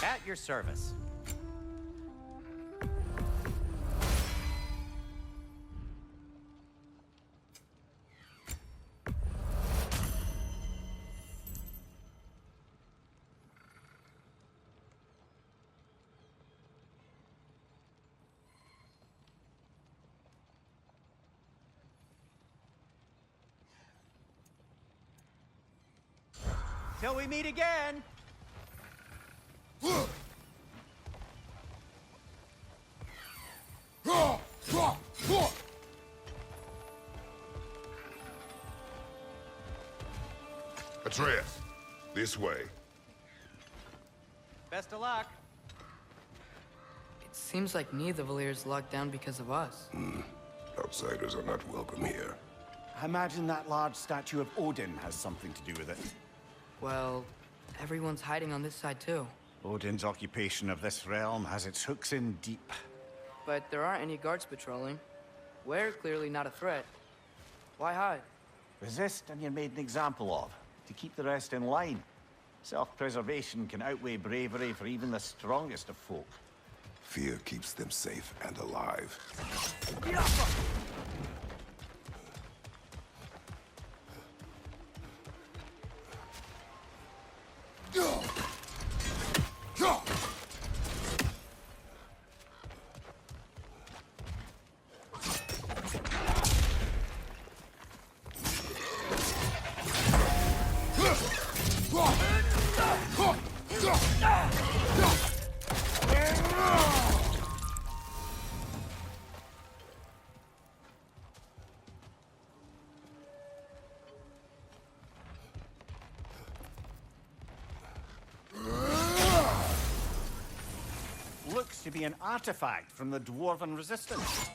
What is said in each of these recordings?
At your service. Till we meet again! Atreus, this way. Best of luck. It seems like neither Valyr's locked down because of us. Outsiders are not welcome here. I imagine that large statue of Odin has something to do with it. Well, everyone's hiding on this side too. Odin's occupation of this realm has its hooks in deep. But there aren't any guards patrolling. We're clearly not a threat. Why hide? Resist and you're made an example of, to keep the rest in line. Self-preservation can outweigh bravery for even the strongest of folk. Fear keeps them safe and alive. Looks to be an artifact from the Dwarven Resistance.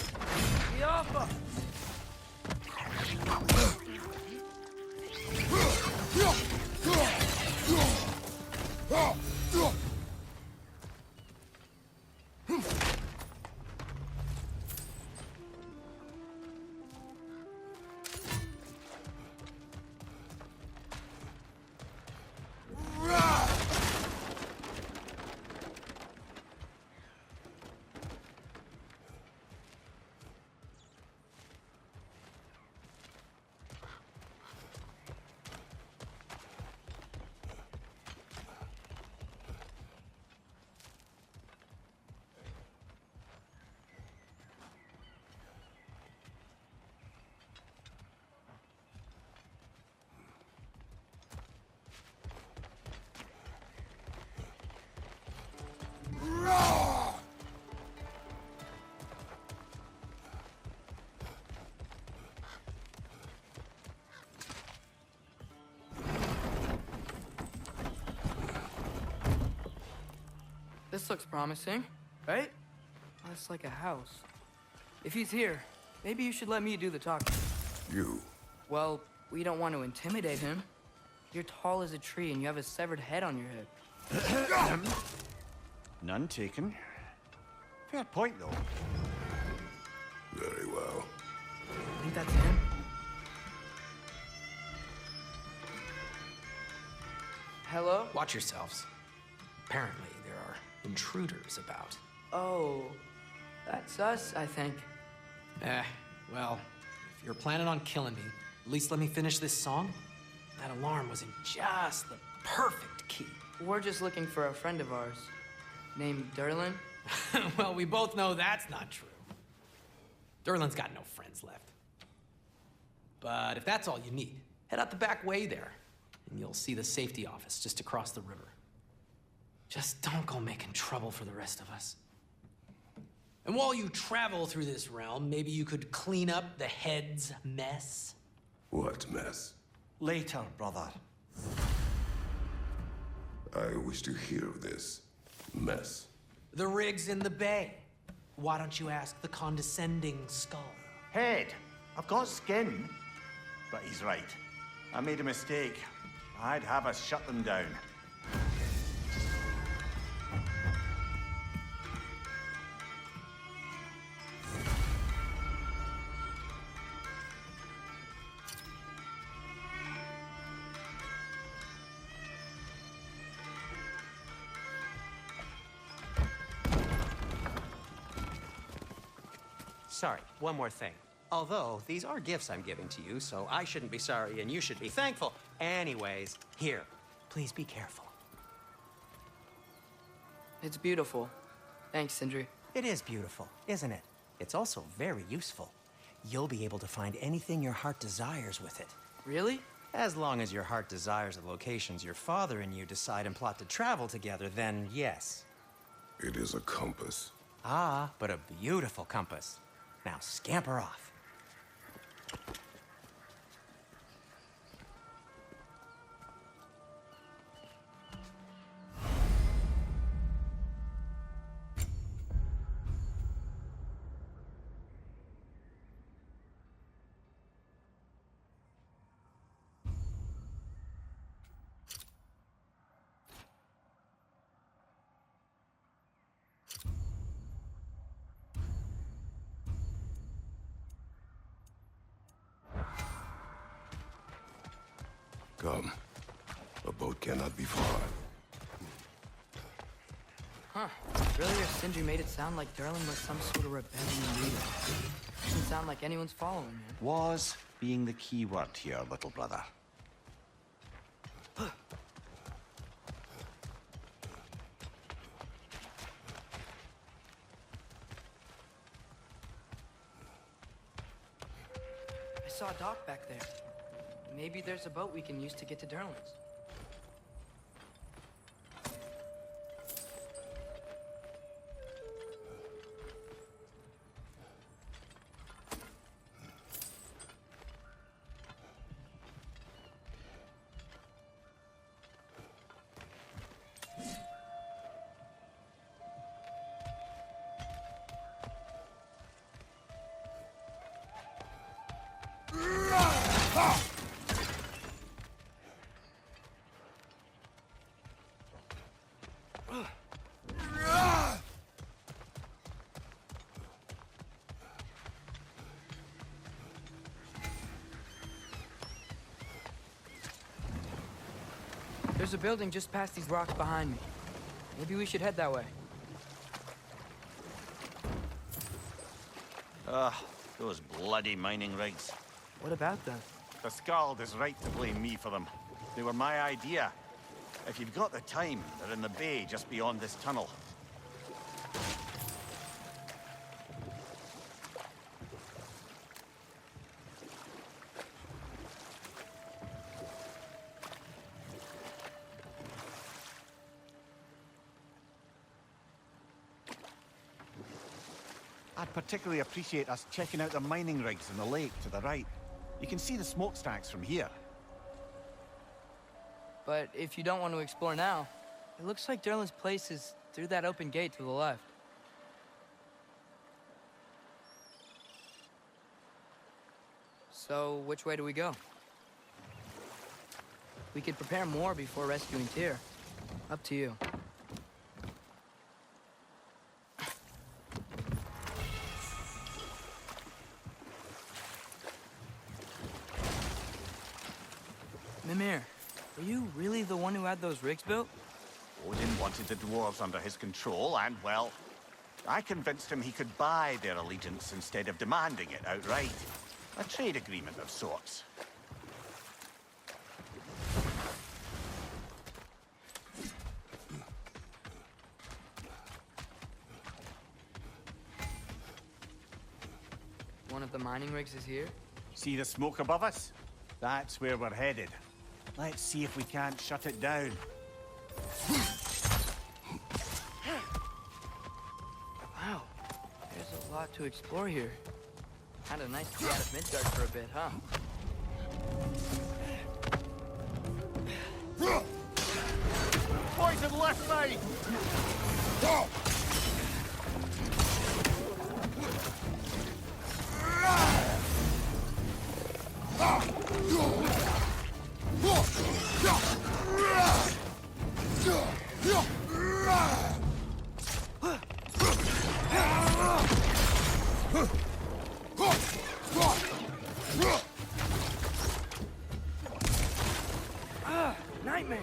This looks promising, right? Oh, it's like a house. If he's here, maybe you should let me do the talking. You. Well, we don't want to intimidate him. You're tall as a tree and you have a severed head on your head. None taken. Fair point, though. Very well. I think that's him. Hello? Watch yourselves. Apparently, there are intruders about. Oh, that's us, I think. Well, if you're planning on killing me, at least let me finish this song. That alarm was in just the perfect key. We're just looking for a friend of ours, named Derlin. Well, we both know that's not true. Derlin's got no friends left. But if that's all you need, head out the back way there, and you'll see the safety office just across the river. Just don't go making trouble for the rest of us. And while you travel through this realm, maybe you could clean up the head's mess? What mess? Later, brother. I wish to hear of this mess. The rig's in the bay. Why don't you ask the condescending skull? Head. I've got skin. But he's right. I made a mistake. I'd have us shut them down. Sorry, one more thing. Although, these are gifts I'm giving to you, so I shouldn't be sorry and you should be thankful. Anyways, here, please be careful. It's beautiful. Thanks, Sindri. It is beautiful, isn't it? It's also very useful. You'll be able to find anything your heart desires with it. Really? As long as your heart desires the locations your father and you decide and plot to travel together, then yes. It is a compass. Ah, but a beautiful compass. Now scamper off. Come. A boat cannot be far. Huh. Earlier, Sindri made it sound like Durlin was some sort of rebellion leader. Doesn't sound like anyone's following him. Was being the key word here, little brother. I saw a dock back there. Maybe there's a boat we can use to get to Durlin's. There's a building just past these rocks behind me. Maybe we should head that way. Those bloody mining rigs. What about them? The Skald is right to blame me for them. They were my idea. If you've got the time, they're in the bay just beyond this tunnel. I'd particularly appreciate us checking out the mining rigs in the lake to the right. You can see the smokestacks from here. But if you don't want to explore now, it looks like Durlin's place is through that open gate to the left. So, which way do we go? We could prepare more before rescuing Tyr. Up to you. Mimir, are you really the one who had those rigs built? Odin wanted the dwarves under his control, and, well, I convinced him he could buy their allegiance instead of demanding it outright. A trade agreement of sorts. One of the mining rigs is here? See the smoke above us? That's where we're headed. Let's see if we can't shut it down. Wow, there's a lot to explore here. Kinda nice to be out of Midgard for a bit, huh? Poison left side! Nightmare!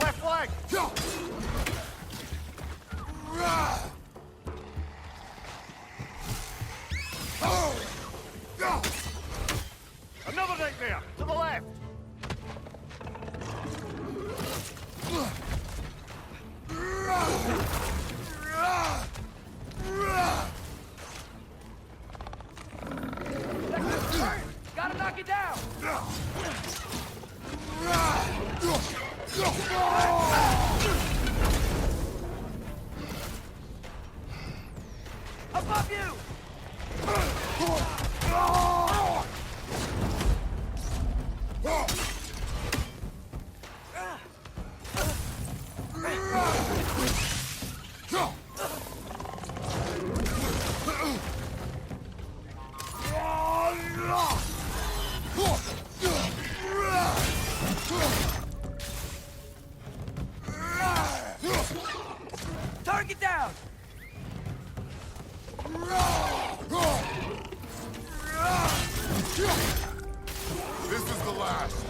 Left leg! Another right there, to the left! Gotta knock it down! Above you! Target down! This is the last.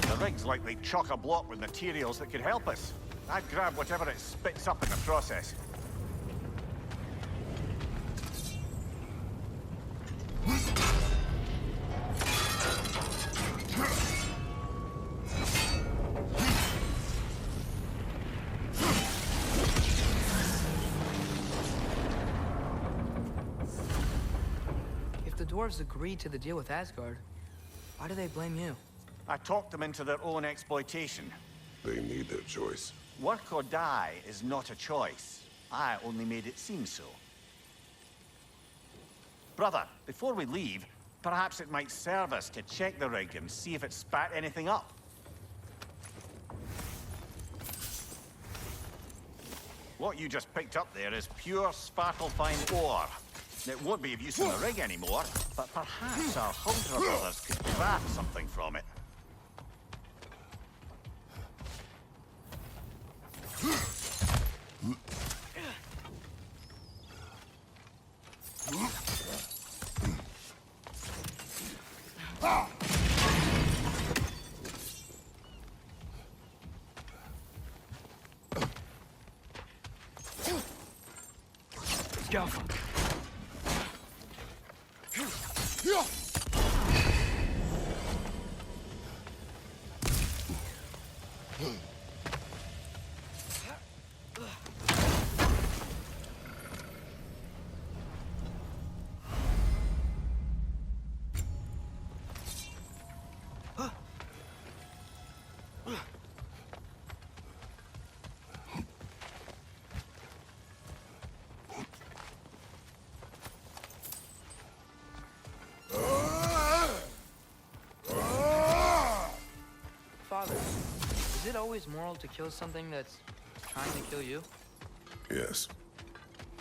The rig's likely chock-a-block with materials that could help us. I'd grab whatever it spits up in the process. If the dwarves agreed to the deal with Asgard, why do they blame you? I talked them into their own exploitation. They need their choice. Work or die is not a choice. I only made it seem so. Brother, before we leave, perhaps it might serve us to check the rig and see if it spat anything up. What you just picked up there is pure sparkle-fine ore. It won't be of use in the rig anymore, but perhaps our Huldra brothers could craft something from it. Let's go. Father, is it always moral to kill something that's trying to kill you? Yes.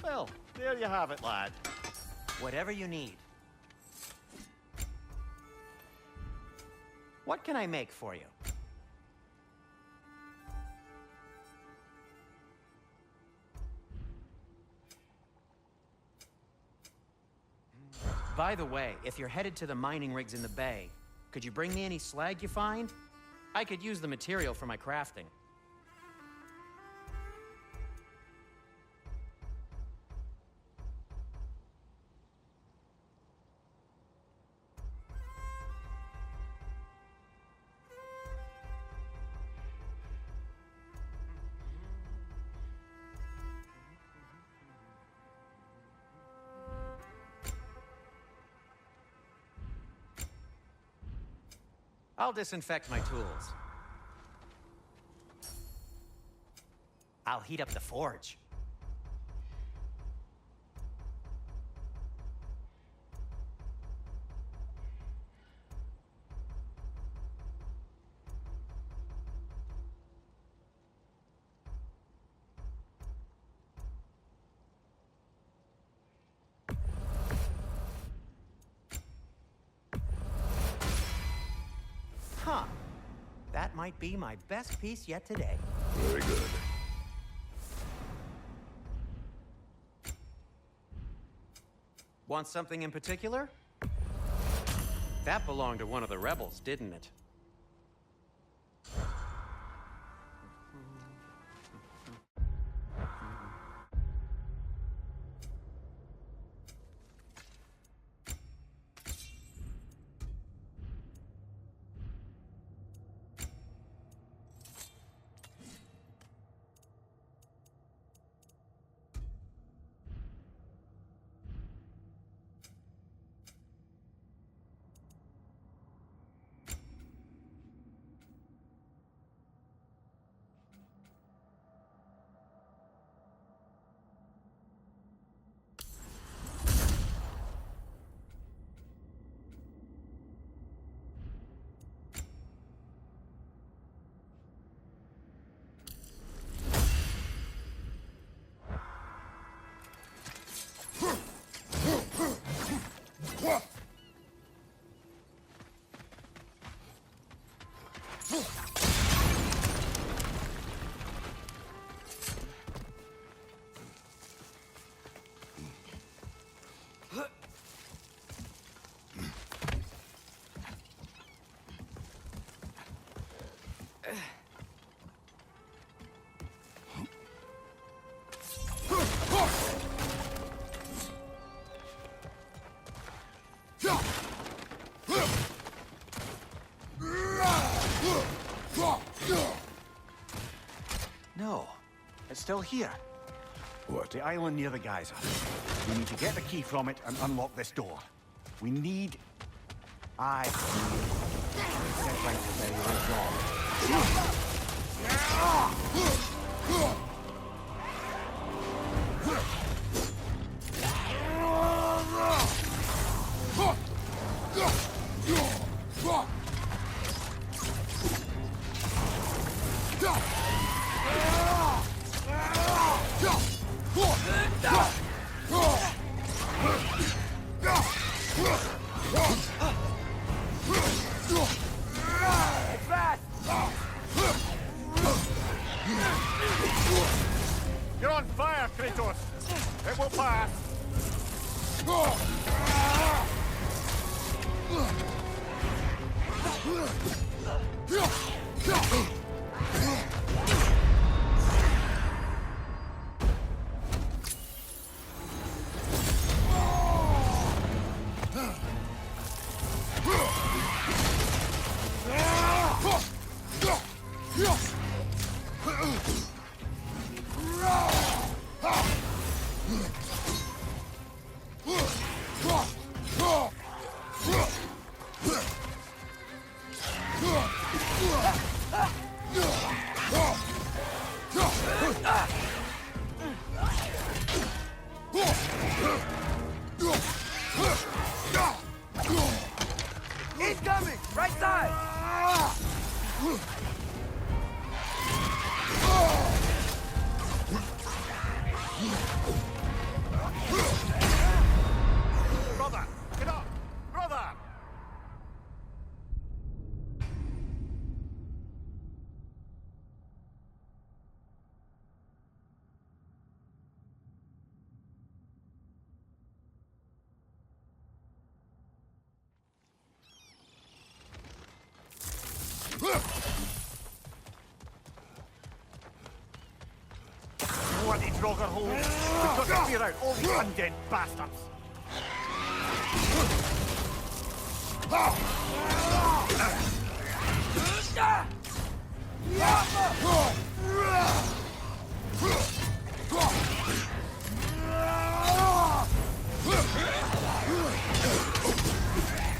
Well, there you have it, lad. Whatever you need. What can I make for you? By the way, if you're headed to the mining rigs in the bay, could you bring me any slag you find? I could use the material for my crafting. I'll disinfect my tools. I'll heat up the forge. might be my best piece yet today. Very good. Want something in particular? That belonged to one of the rebels, didn't it? No, it's still here. What? The island near the geyser. We need to get the key from it and unlock this door. We need... I... Get right to say you're wrong. You're on fire, Kratos! It will pass! He's coming! Right side! Brother! Get up! Brother! Bloody Draugr hole! We've got to clear out all these undead bastards!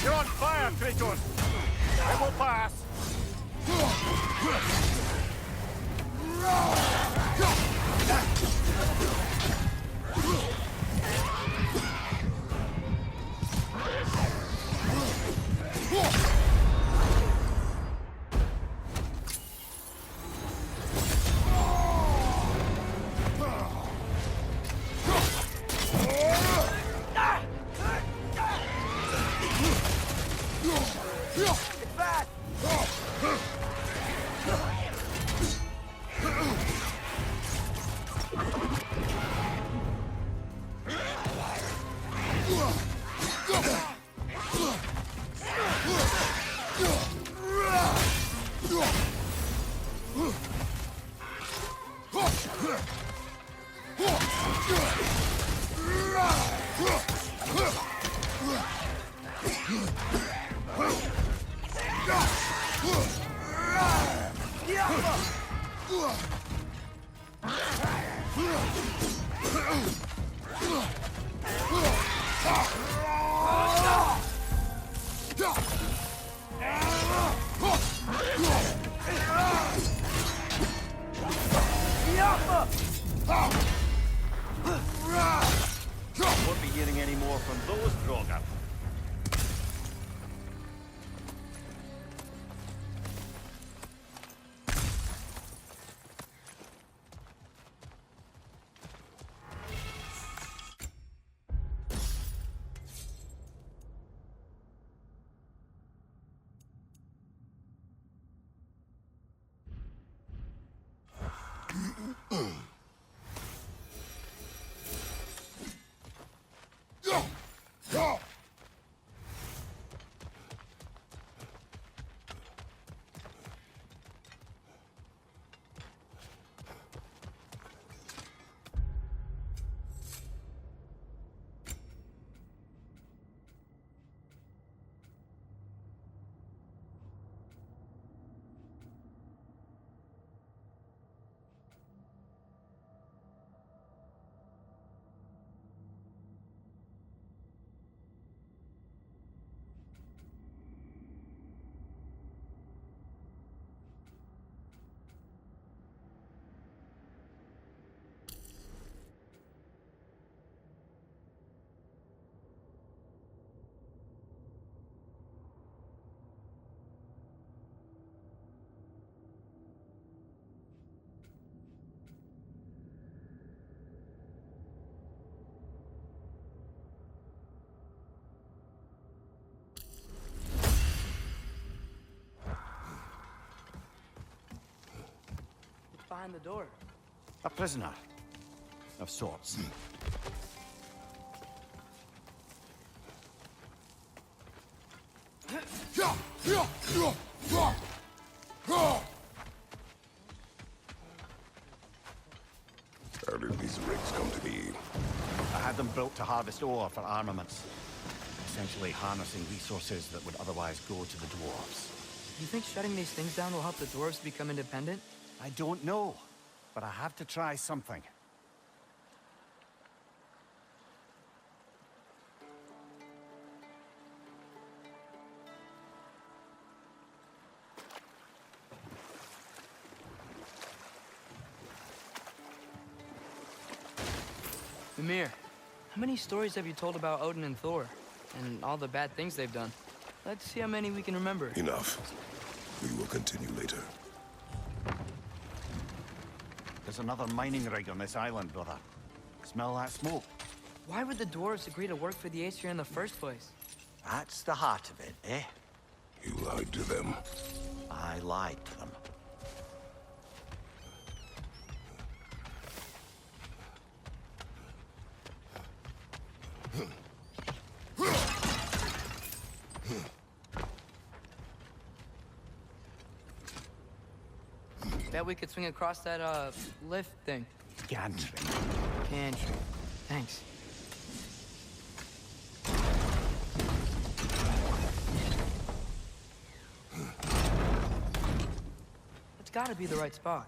You're on fire, Kratos! It will pass! Won't be hearing any more from those Draugr. Behind the door. A prisoner. Of sorts. How did these rigs come to be? I had them built to harvest ore for armaments. Essentially harnessing resources that would otherwise go to the dwarves. You think shutting these things down will help the dwarves become independent? I don't know, but I have to try something. Mimir, how many stories have you told about Odin and Thor? And all the bad things they've done? Let's see how many we can remember. Enough. We will continue later. There's another mining rig on this island, brother. Smell that smoke? Why would the dwarves agree to work for the Aesir in the first place? That's the heart of it, eh? You lied to them. I lied to them. Bet we could swing across that, lift thing. Gantry. Gantry. Thanks. That's gotta be the right spot.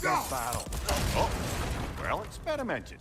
Good battle. Oh, well experimented.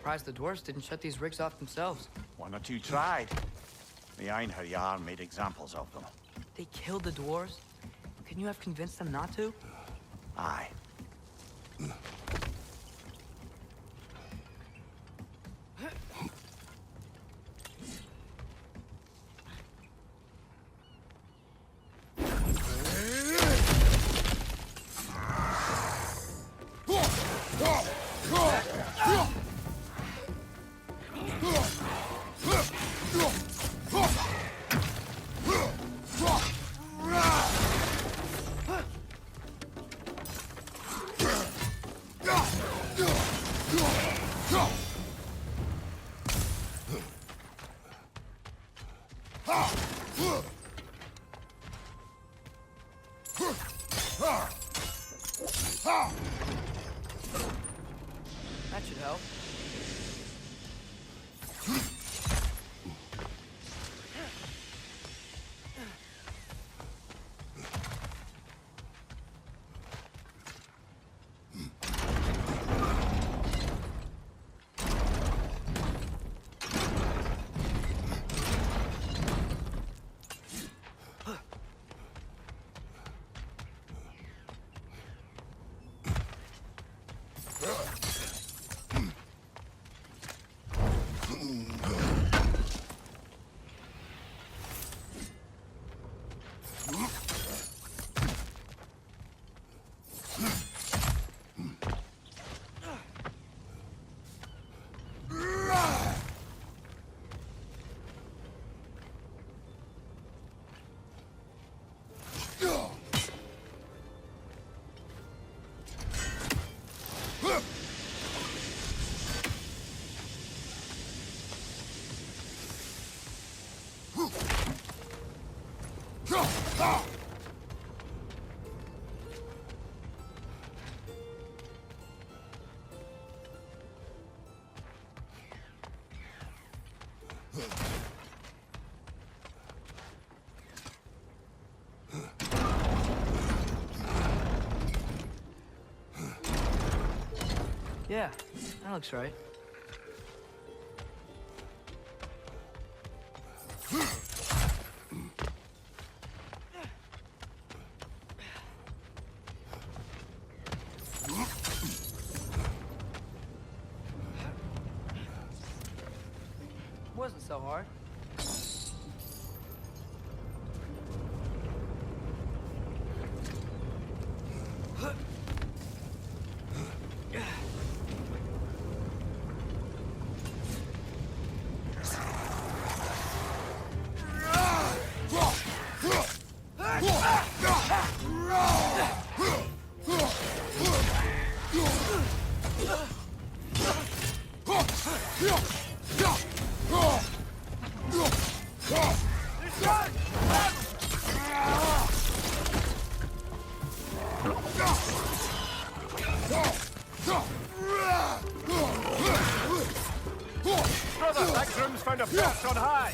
surprised the dwarves didn't shut these rigs off themselves. One or two tried. The Einherjar made examples of them. They killed the dwarves? Couldn't you have convinced them not to? Aye. That should help. Yeah, that looks right. Wasn't so hard. Brother, that groom's found a box on high!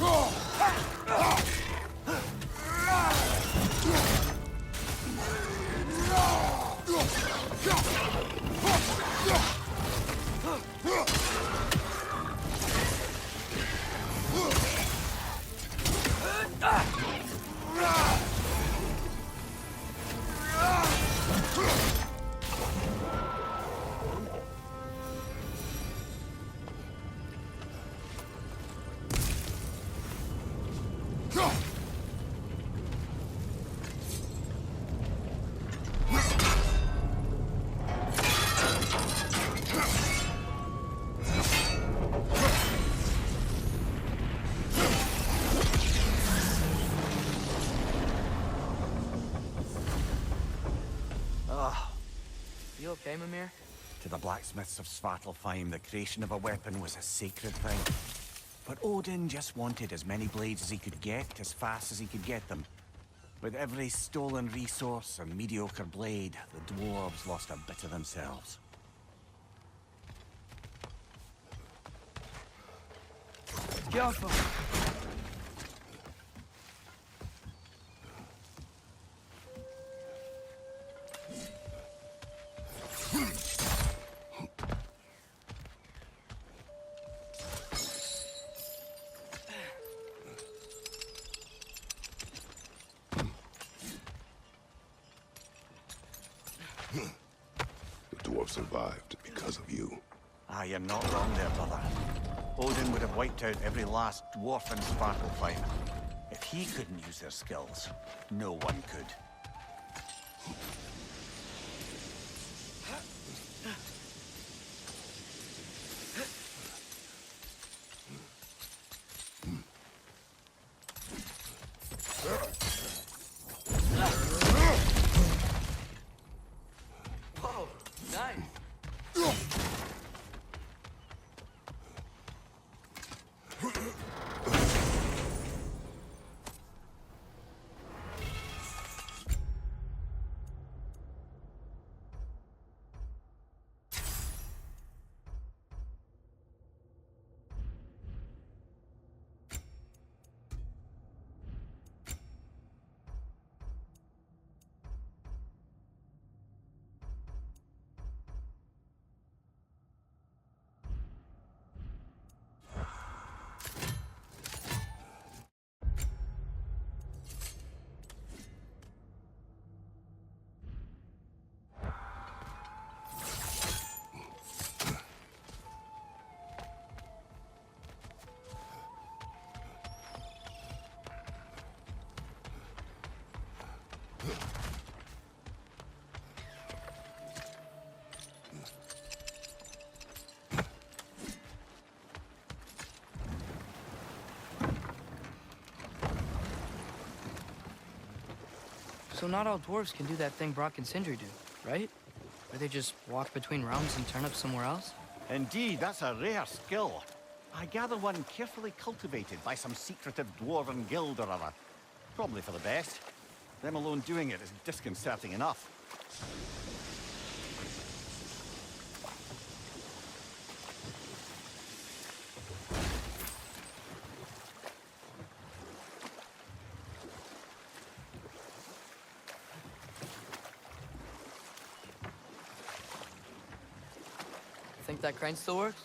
You okay, Mimir? To the blacksmiths of Svartalfheim, the creation of a weapon was a sacred thing. But Odin just wanted as many blades as he could get, as fast as he could get them. With every stolen resource and mediocre blade, the dwarves lost a bit of themselves. Careful. The dwarf survived because of you. Ah, you're not wrong there, brother. Odin would have wiped out every last dwarf in Svartalfheim. If he couldn't use their skills, no one could. Whoa, nice. So not all dwarves can do that thing Brock and Sindri do, right? Where they just walk between realms and turn up somewhere else? Indeed, that's a rare skill. I gather one carefully cultivated by some secretive dwarven guild or other. Probably for the best. Them alone doing it is disconcerting enough. Think that crane still works?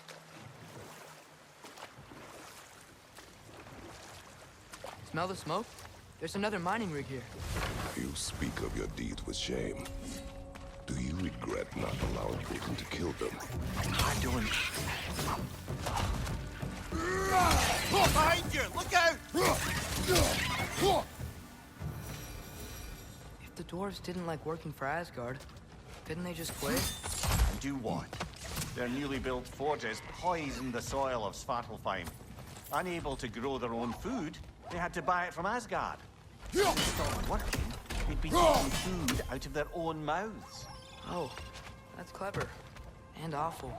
Smell the smoke? There's another mining rig here. You speak of your deeds with shame. Do you regret not allowing Odin to kill them? I don't. Behind you! Look out! If the dwarves didn't like working for Asgard, didn't they just quit? And do what? Their newly built forges poisoned the soil of Svartalfheim. Unable to grow their own food, they had to buy it from Asgard. If they stopped working, they'd be taking food out of their own mouths. Oh, that's clever. And awful.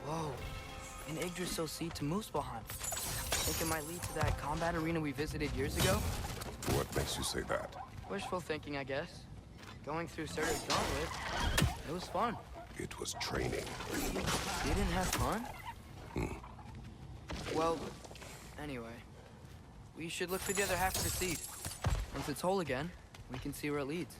Whoa, an Yggdrasil seed to Muspelheim. Think it might lead to that combat arena we visited years ago? What makes you say that? Wishful thinking, I guess. Going through Surtur's gauntlet, it was fun. It was training. You didn't have fun? Well, anyway. We should look for the other half of the seed. Once it's whole again, we can see where it leads.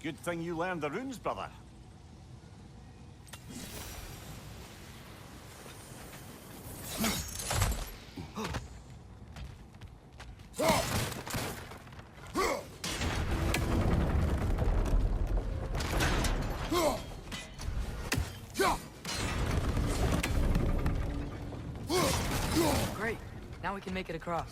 Good thing you learned the runes, brother. Great. Now we can make it across.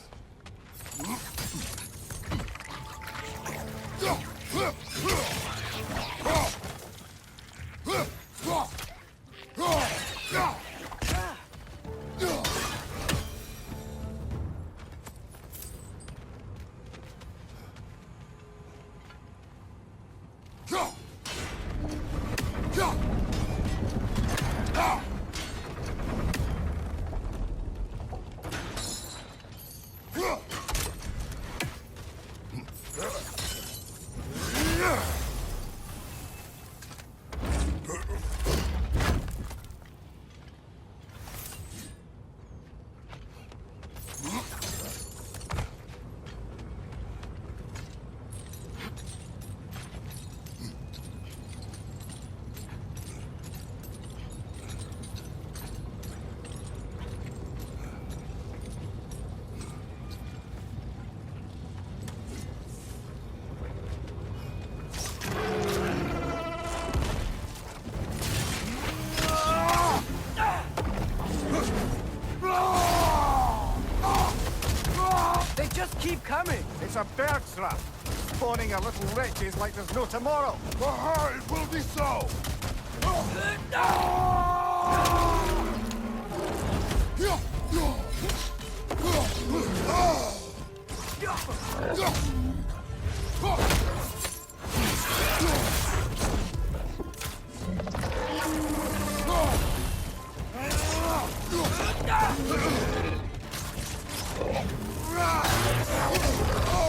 keep coming. It's a bird trap. Spawning a little wretches like there's no tomorrow. It will be so!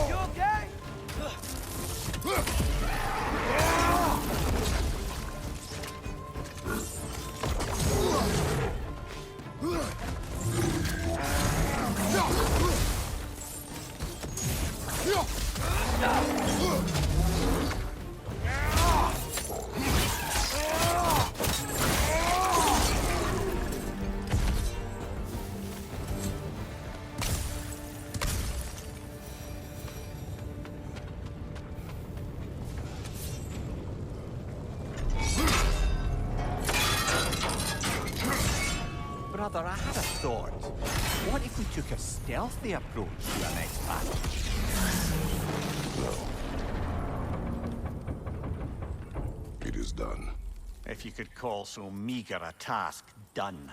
You okay? Brother, I had a thought. What if we took a stealthy approach to our next battle? It is done. If you could call so meager a task done.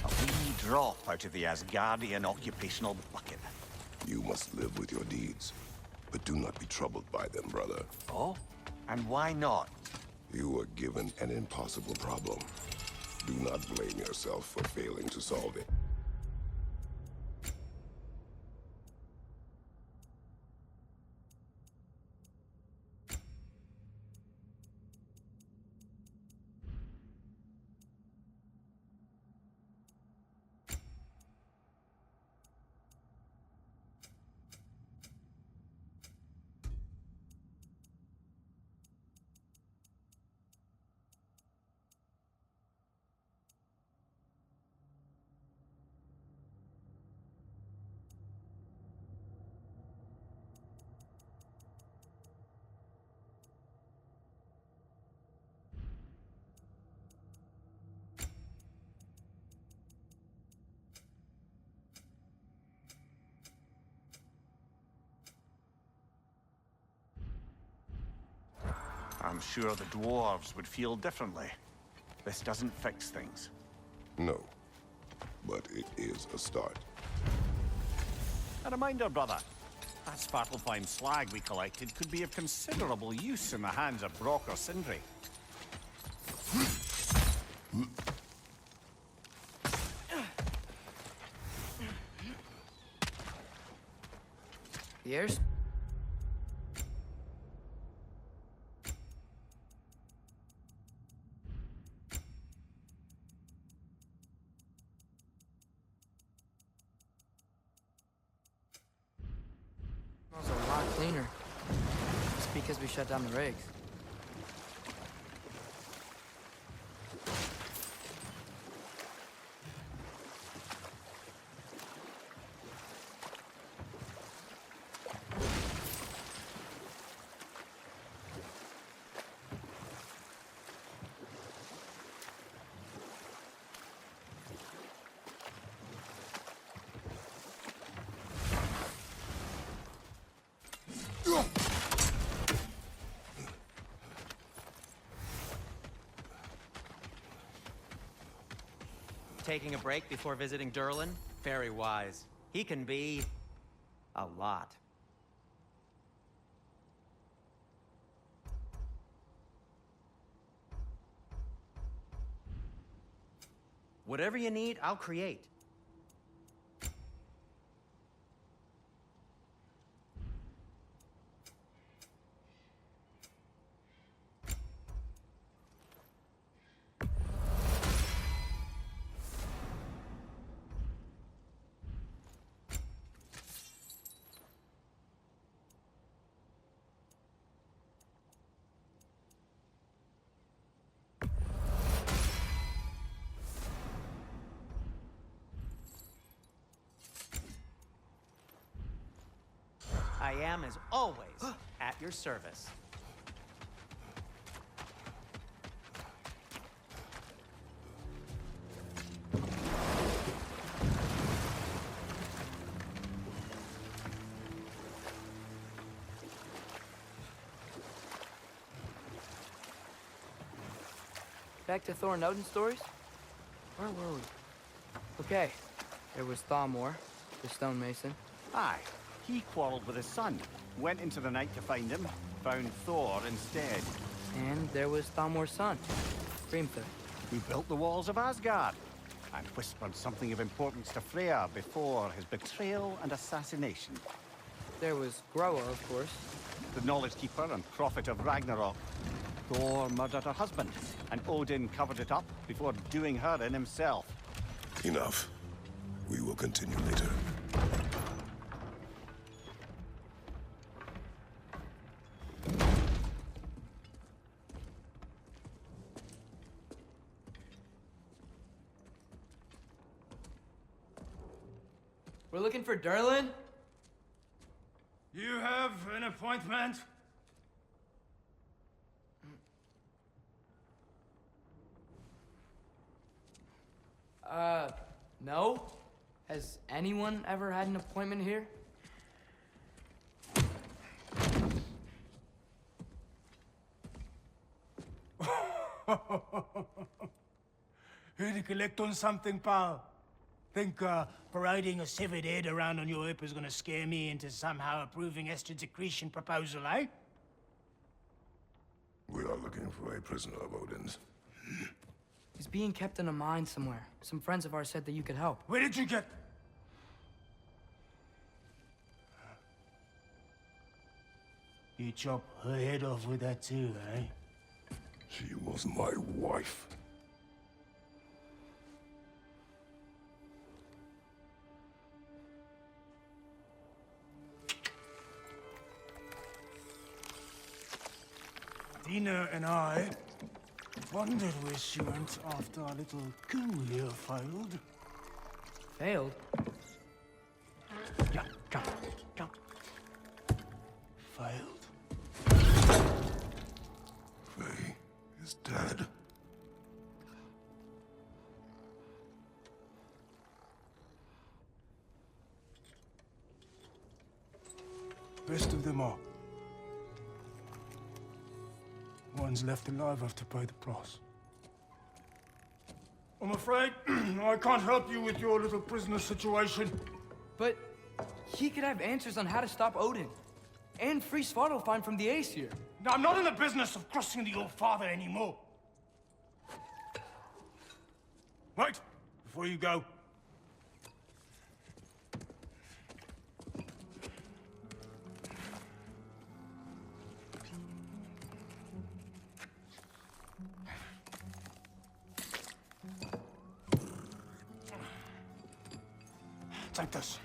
A wee drop out of the Asgardian occupational bucket. You must live with your deeds, but do not be troubled by them, brother. Oh? And why not? You were given an impossible problem. Do not blame yourself for failing to solve it. I'm sure the dwarves would feel differently. This doesn't fix things. No, but it is a start. A reminder, brother. That Svartalfheim slag we collected could be of considerable use in the hands of Brock or Sindri. The air's... smells a lot cleaner. Just because we shut down the rigs. Taking a break before visiting Durlin? Very wise. He can be... a lot. Whatever you need, I'll create. I am, as always, at your service. Back to Thor and Odin stories? Where were we? Okay, there was Thalmor, the stonemason. Aye, he quarreled with his son, went into the night to find him, found Thor instead. And there was Thalmor's son, Grimthur. Who built the walls of Asgard, and whispered something of importance to Freya before his betrayal and assassination. There was Groa, of course. The knowledge keeper and prophet of Ragnarok. Thor murdered her husband, and Odin covered it up before doing her in himself. Enough. We will continue later. We're looking for Durlin? You have an appointment? No? Has anyone ever had an appointment here? Here to collect on something, pal? Think parading a severed head around on your hip is gonna scare me into somehow approving Esther's accretion proposal, eh? We are looking for a prisoner of Odin's. He's being kept in a mine somewhere. Some friends of ours said that you could help. Where did you get... You chop her head off with that too, eh? She was my wife. Dina and I wondered where she went after our little coup here failed. Failed? Yeah, jump, jump. Failed. Faye is dead. Best of them all. One's left alive have to pay the price. I'm afraid I can't help you with your little prisoner situation. But he could have answers on how to stop Odin. And free Svartalfheim from the Aesir. Now, I'm not in the business of crossing the old father anymore. Right, before you go. Take this.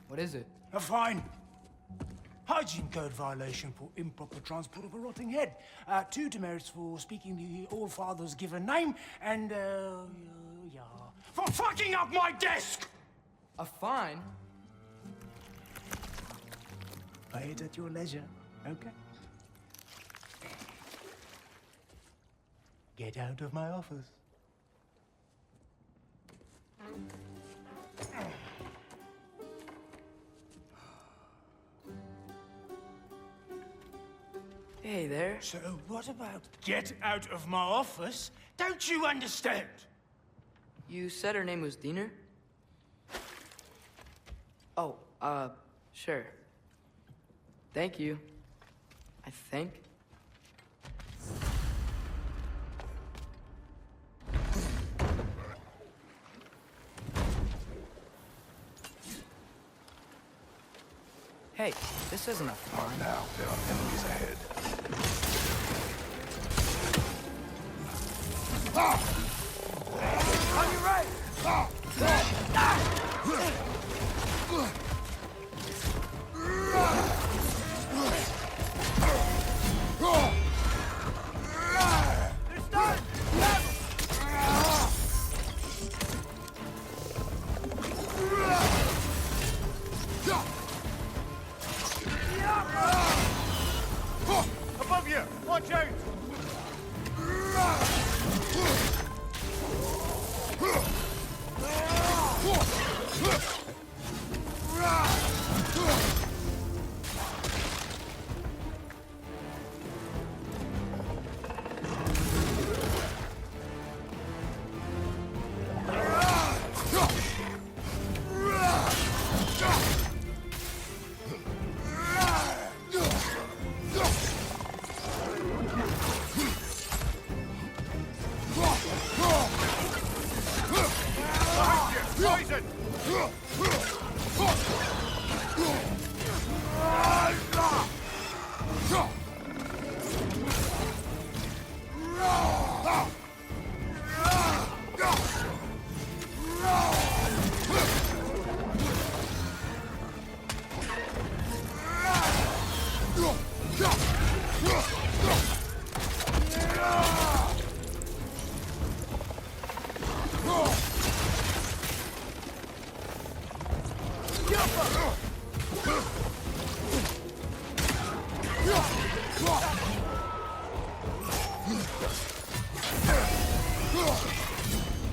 What is it? A fine. Hygiene code violation for improper transport of a rotting head. 2 demerits for speaking the All-Father's given name, and, yeah. For fucking up my desk! A fine? Pay it at your leisure, okay? Get out of my office. Hey there. So what about get out of my office? Don't you understand? You said her name was Diener? Oh, sure. Thank you. I think. Hey, this isn't a fine. Now there are enemies ahead. On your right! They're stunned! Above you! Watch out!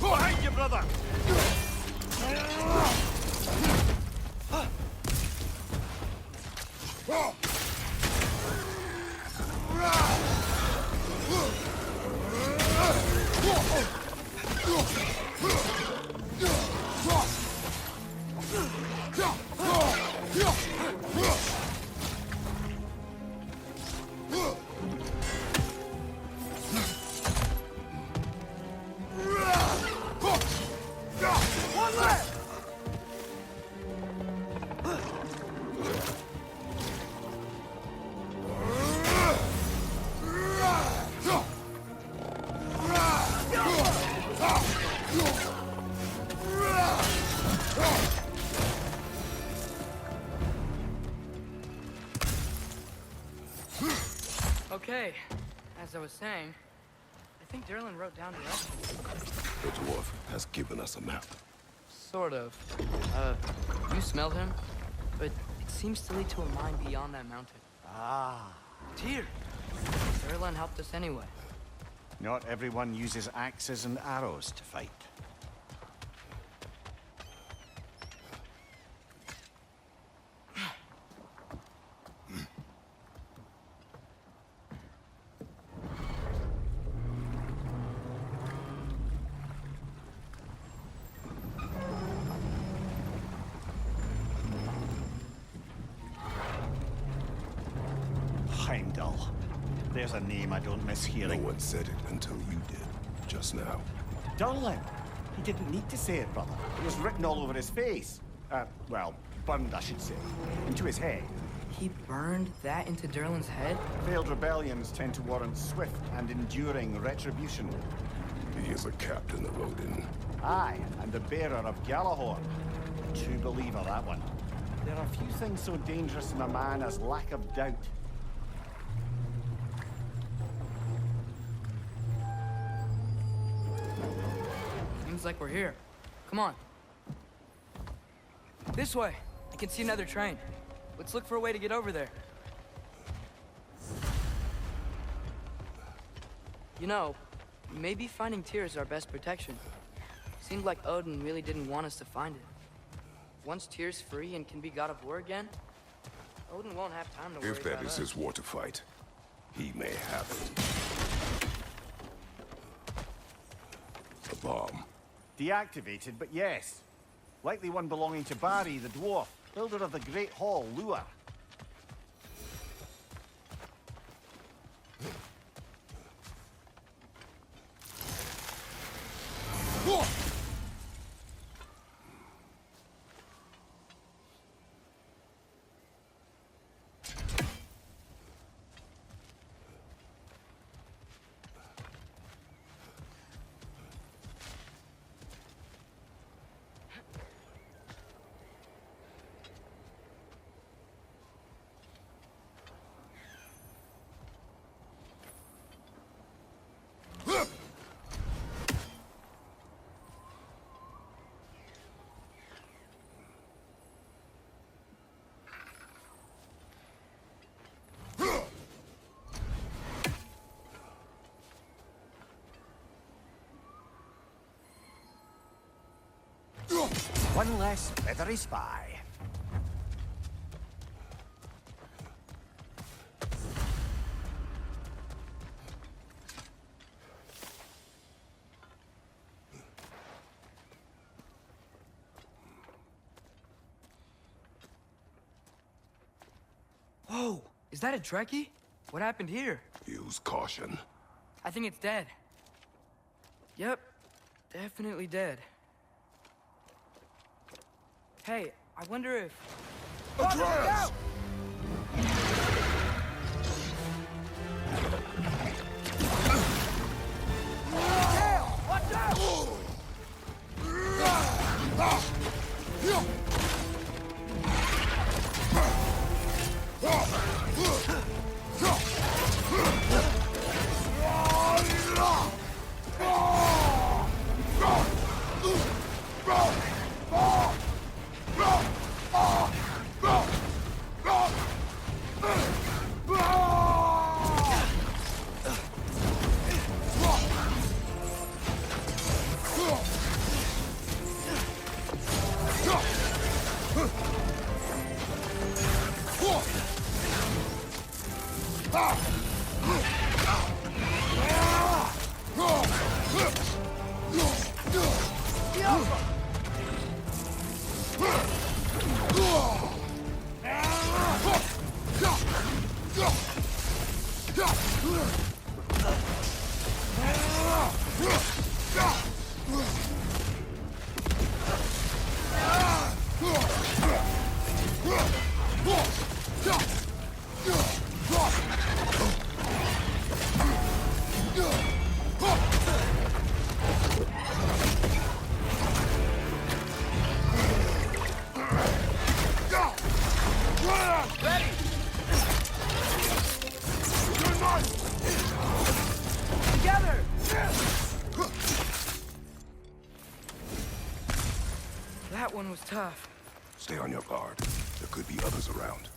Behind you, brother! Okay, as I was saying, I think Derlin wrote down directions. The dwarf has given us a map. Sort of. You smelled him, but it seems to lead to a mine beyond that mountain. Ah. Tyr! Derlin helped us anyway. Not everyone uses axes and arrows to fight. Heimdall. There's a name I don't miss No hearing. one said it until you did, just now. Derlin. He didn't need to say it, brother. It was written all over his face. Well, burned, I should say. Into his head. He burned that into Derlin's head? Failed rebellions tend to warrant swift and enduring retribution. He is a captain of Odin. Aye, and the bearer of Galahorn. A true believer, that one. There are few things so dangerous in a man as lack of doubt. Seems like we're here. Come on. This way. I can see another train. Let's look for a way to get over there. You know, maybe finding Tyr is our best protection. Seemed like Odin really didn't want us to find it. Once Tyr's free and can be god of war again, Odin won't have time to worry If that about is us. his war to fight, he may have it. A bomb. Deactivated, but yes. Likely one belonging to Barry, the dwarf, builder of the Great Hall, Lure. One less feathery spy. Whoa! Is that a Trekkie? What happened here? Use caution. I think it's dead. Yep. Definitely dead. Hey, I wonder if... Atreus! Together! That one was tough. Stay on your guard. There could be others around.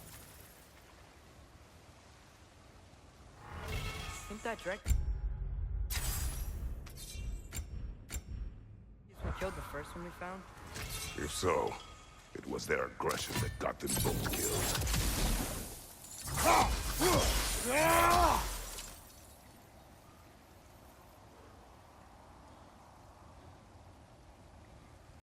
Think that direct... We killed the first one we found? If so, it was their aggression that got them both killed.